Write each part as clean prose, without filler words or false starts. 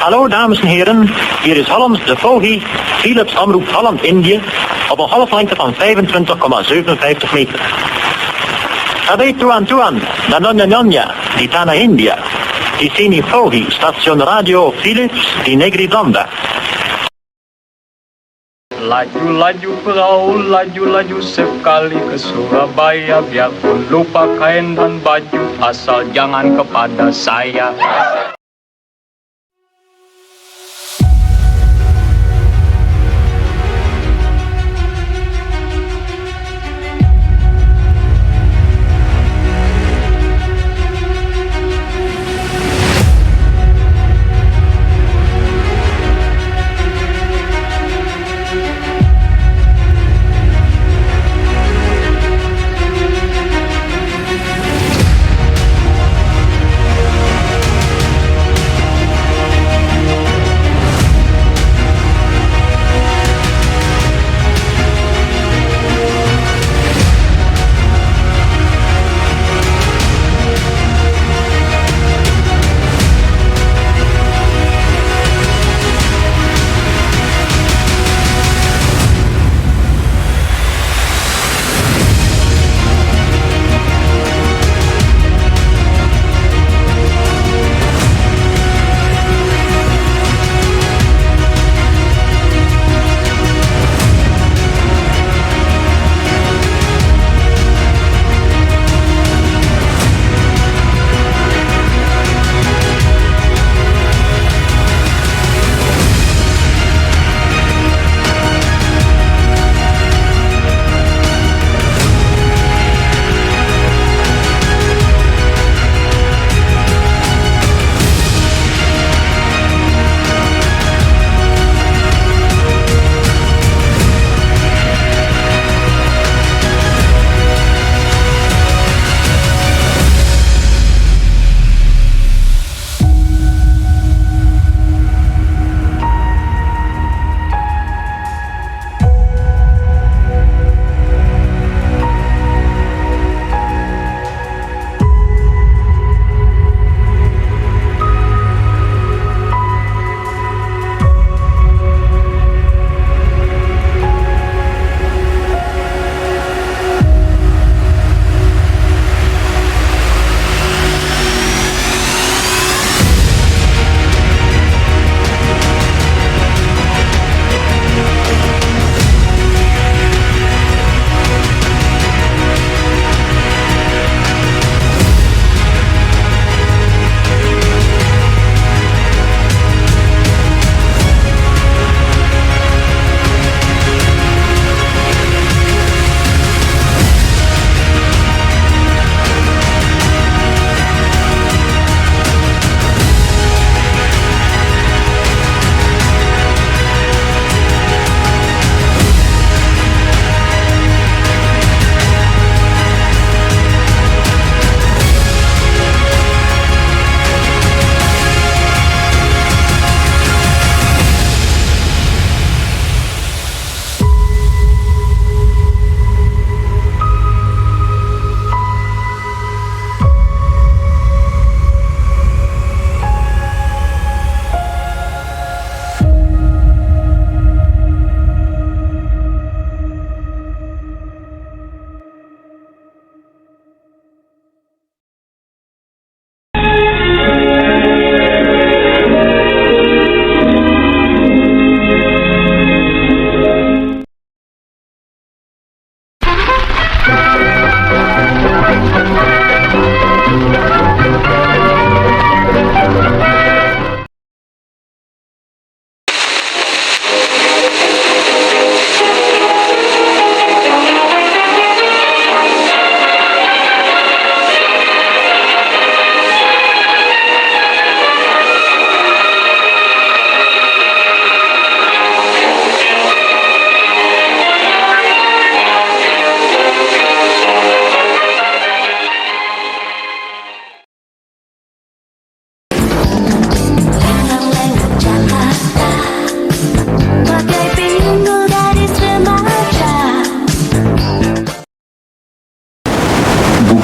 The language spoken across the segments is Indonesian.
Hallo dames en heren, hier is Hollands de Fohi, Philips Omroep Holland-Indië, op een golflengte van 25,57 meter. Sabi tuan, nanonya nonya, di tanah India, di sini Fohi, stasiun radio Philips di Negeri Belanda. Laju-laju perahu, laju-laju sekali ke Surabaya. Biarpun lupa kain dan baju, asal jangan kepada saya.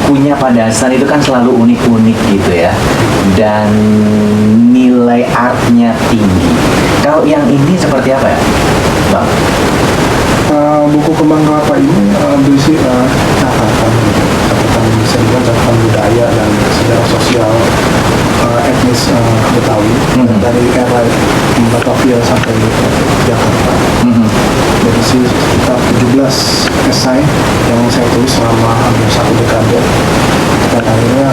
bukunya Pak Dasan itu kan selalu unik-unik gitu ya, dan nilai artnya tinggi. Kalau yang ini seperti apa ya, Bang? Buku Kembang Kelapa ini berisi catatan seniman, catatan budaya dan sejarah sosial etnis Betawi dari era Batavia sampai Jakarta. Berisi sekitar 17 esai yang saya tulis selama hampir 1 dekade dan akhirnya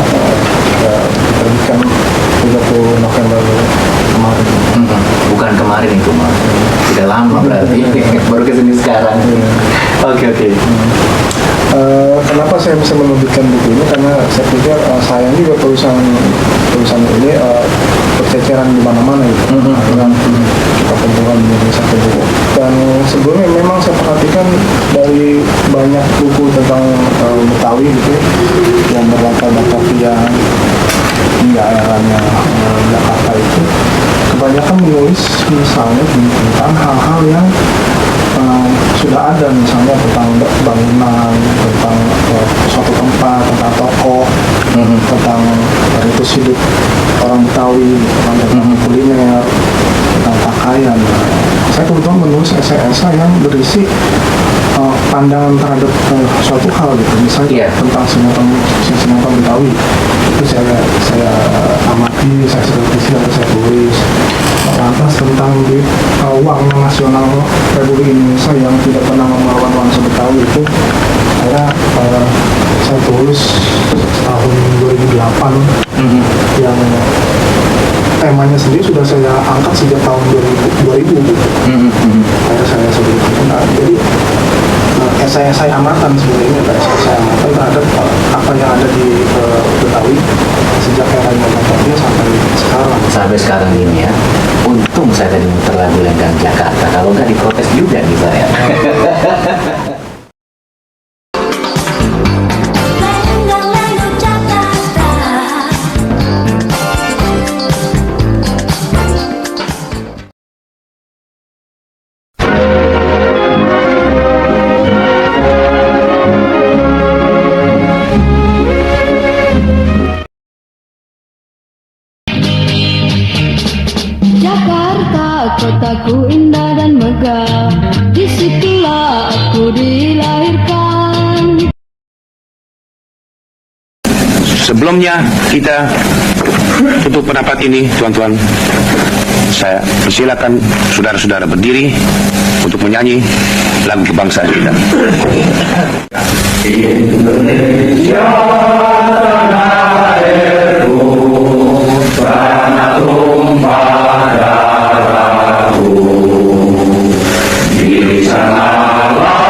diterbitkan 30 November kemarin. Bukan kemarin itu, Mas. Sudah lama berarti. Baru kesini sekarang. Oke. Kenapa saya bisa menerbitkan buku ini? Karena saya pikir sayang juga tulisan ini berceceran di mana-mana gitu. Dengan kita kumpulkan menjadi satu buku. Dan sebelumnya memang saya perhatikan dari banyak buku tentang Betawi gitu yang berlatar Batavia hingga eranya Jakarta itu, kebanyakan menulis misalnya tentang hal-hal yang sudah ada, misalnya tentang bangunan, tentang suatu tempat, tentang tokoh, tentang ritus hidup orang Betawi, tentang kuliner, tentang pakaian. Saya kebetulan menulis esai-esai yang berisi pandangan terhadap suatu hal gitu, misalnya tentang sinetron Betawi. Itu saya amati, saya selidiki, saya tulis. Lantas tentang uang nasional Republik Indonesia yang tidak pernah melawan bangsa Betawi itu, saya tulis tahun 2008 yang temanya sendiri sudah saya angkat sejak tahun 2000 gitu. Saya sebutkan. Jadi esai-esai amatan sebenarnya, esai amatan terhadap apa yang ada di Betawi sejak era Batavia sampai sekarang ini ya. Untung saya tadi muter lagu Lenggang Jakarta, kalau nggak diprotes juga nih saya. Jakarta, kotaku indah dan megah, disitulah aku dilahirkan. Sebelumnya kita tutup pendapat ini, tuan-tuan. Saya persilakan saudara-saudara berdiri untuk menyanyi lagu kebangsaan kita. Indonesia tanah airku, tanah tumpah darahku, di sanalah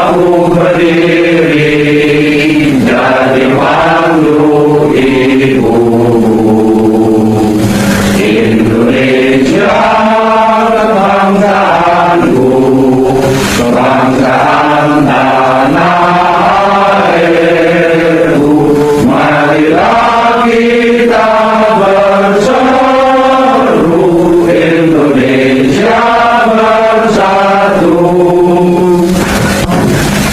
aku berdiri jadi pandu ibumu. Indonesia kebangsaanku, kebanggaan tanah airku, marilah kita berseru, Indonesia bersatu.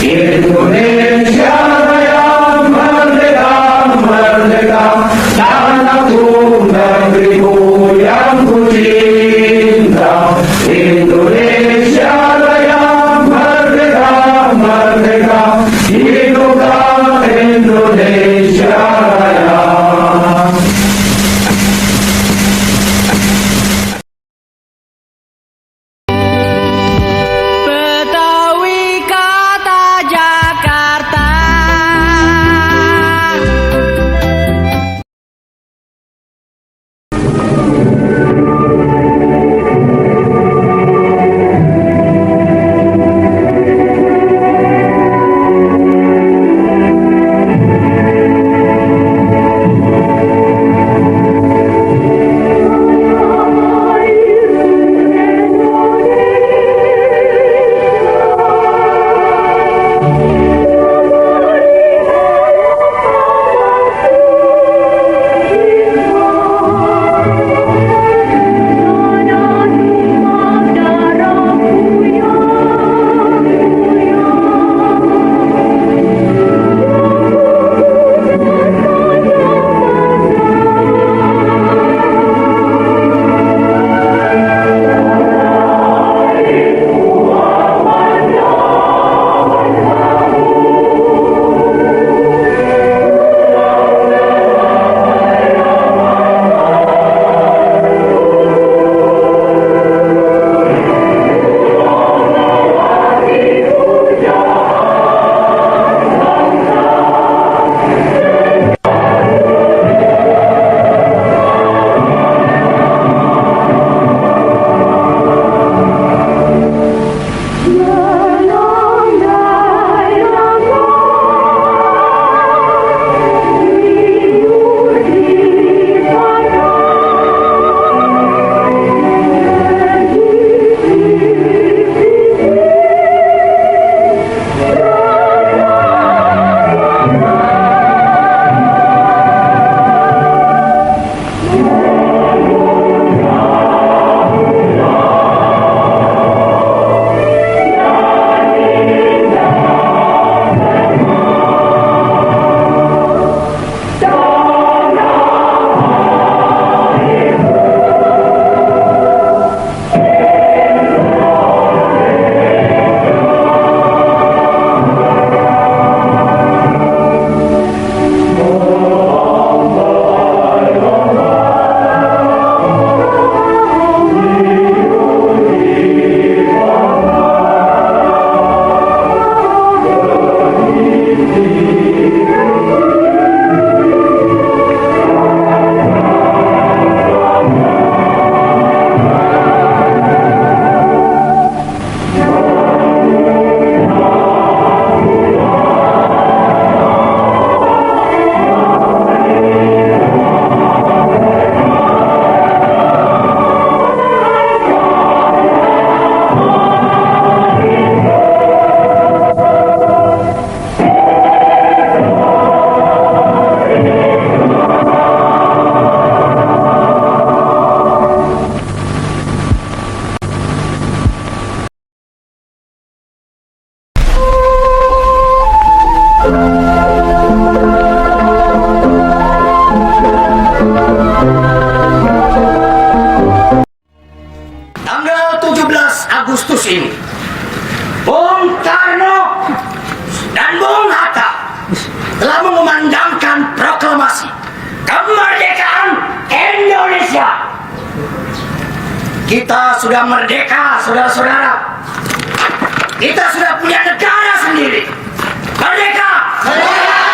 Indonesia yang merdeka, merdeka, tanahku negeriku yang ku Agustus ini, Bung Karno dan Bung Hatta telah mengumandangkan proklamasi kemerdekaan Indonesia. Kita sudah merdeka, saudara-saudara. Kita sudah punya negara sendiri. Merdeka! Merdeka!